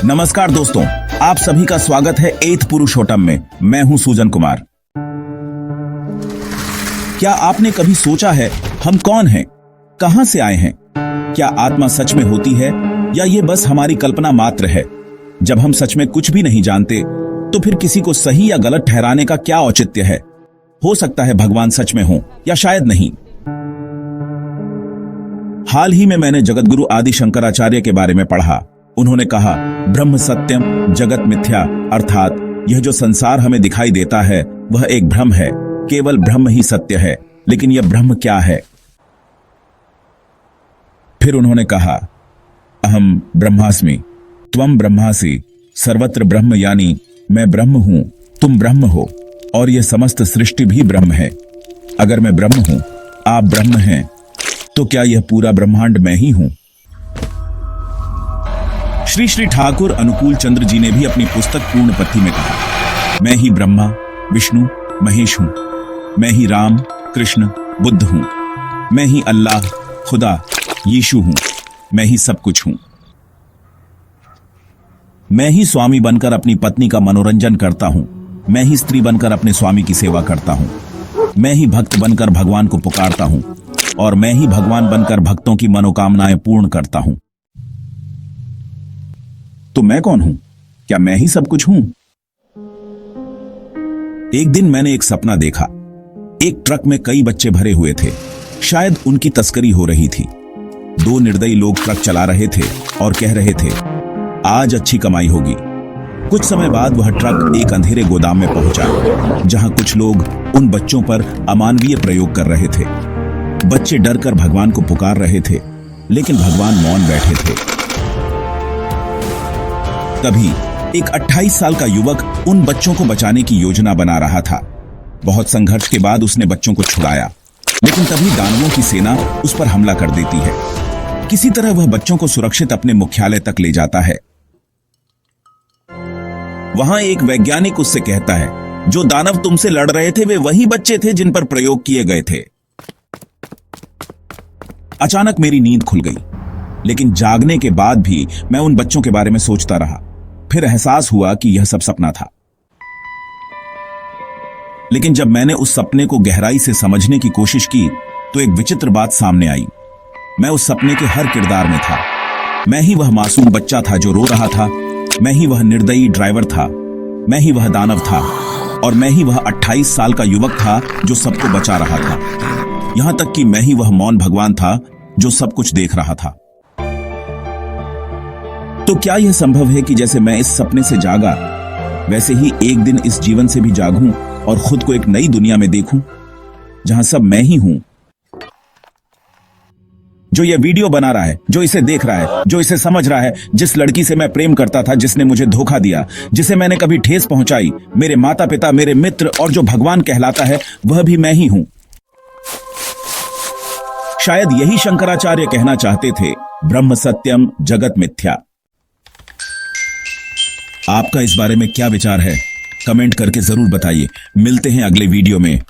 नमस्कार दोस्तों, आप सभी का स्वागत है एथ पुरुषोत्तम में। मैं हूं सूजन कुमार। क्या आपने कभी सोचा है हम कौन हैं, कहां से आए हैं? क्या आत्मा सच में होती है या ये बस हमारी कल्पना मात्र है? जब हम सच में कुछ भी नहीं जानते तो फिर किसी को सही या गलत ठहराने का क्या औचित्य है? हो सकता है भगवान सच में हो या शायद नहीं। हाल ही में मैंने जगतगुरु आदि शंकराचार्य के बारे में पढ़ा। उन्होंने कहा, ब्रह्म सत्यम जगत मिथ्या, अर्थात यह जो संसार हमें दिखाई देता है वह एक भ्रम है, केवल ब्रह्म ही सत्य है। लेकिन यह ब्रह्म क्या है? फिर उन्होंने कहा, अहम ब्रह्मास्मि त्वम ब्रह्मासि, सर्वत्र ब्रह्म, यानी मैं ब्रह्म हूं, तुम ब्रह्म हो और यह समस्त सृष्टि भी ब्रह्म है। अगर मैं ब्रह्म हूं, आप ब्रह्म हैं, तो क्या यह पूरा ब्रह्मांड मैं ही हूं? श्री श्री ठाकुर अनुकूल चंद्र जी ने भी अपनी पुस्तक पूर्ण पत्ती में कहा, मैं ही ब्रह्मा विष्णु महेश हूं, मैं ही राम कृष्ण बुद्ध हूं, मैं ही अल्लाह खुदा यीशु हूं, मैं ही सब कुछ हूं। मैं ही स्वामी बनकर अपनी पत्नी का मनोरंजन करता हूं, मैं ही स्त्री बनकर अपने स्वामी की सेवा करता हूं, मैं ही भक्त बनकर भगवान को पुकारता हूं और मैं ही भगवान बनकर भक्तों की मनोकामनाएं पूर्ण करता हूं। तो मैं कौन हूं? क्या मैं ही सब कुछ हूं? एक दिन मैंने एक सपना देखा। एक ट्रक में कई बच्चे भरे हुए थे। शायद उनकी तस्करी हो रही थी। दो निर्दयी लोग ट्रक चला रहे थे और कह रहे थे, आज अच्छी कमाई होगी। कुछ समय बाद वह ट्रक एक अंधेरे गोदाम में पहुंचा, जहां कुछ लोग उन बच्चों पर अमानवीय प्रयोग कर रहे थे। बच्चे डरकर भगवान को पुकार रहे थे, लेकिन भगवान मौन बैठे थे। तभी एक 28 साल का युवक उन बच्चों को बचाने की योजना बना रहा था। बहुत संघर्ष के बाद उसने बच्चों को छुड़ाया, लेकिन तभी दानवों की सेना उस पर हमला कर देती है। किसी तरह वह बच्चों को सुरक्षित अपने मुख्यालय तक ले जाता है। वहां एक वैज्ञानिक उससे कहता है, जो दानव तुमसे लड़ रहे थे वे वही बच्चे थे जिन पर प्रयोग किए गए थे। अचानक मेरी नींद खुल गई, लेकिन जागने के बाद भी मैं उन बच्चों के बारे में सोचता रहा। फिर एहसास हुआ कि यह सब सपना था। लेकिन जब मैंने उस सपने को गहराई से समझने की कोशिश की तो एक विचित्र बात सामने आई। मैं उस सपने के हर किरदार में था। मैं ही वह मासूम बच्चा था जो रो रहा था, मैं ही वह निर्दयी ड्राइवर था, मैं ही वह दानव था और मैं ही वह 28 साल का युवक था जो सबको बचा रहा था। यहां तक कि मैं ही वह मौन भगवान था जो सब कुछ देख रहा था। तो क्या यह संभव है कि जैसे मैं इस सपने से जागा, वैसे ही एक दिन इस जीवन से भी जागूं और खुद को एक नई दुनिया में देखूं, जहां सब मैं ही हूं? जो यह वीडियो बना रहा है, जो इसे देख रहा है, जो इसे समझ रहा है, जिस लड़की से मैं प्रेम करता था, जिसने मुझे धोखा दिया, जिसे मैंने कभी ठेस पहुंचाई, मेरे माता पिता, मेरे मित्र और जो भगवान कहलाता है, वह भी मैं ही हूं। शायद यही शंकराचार्य कहना चाहते थे, ब्रह्म सत्यम जगत मिथ्या। आपका इस बारे में क्या विचार है? कमेंट करके जरूर बताइए। मिलते हैं अगले वीडियो में।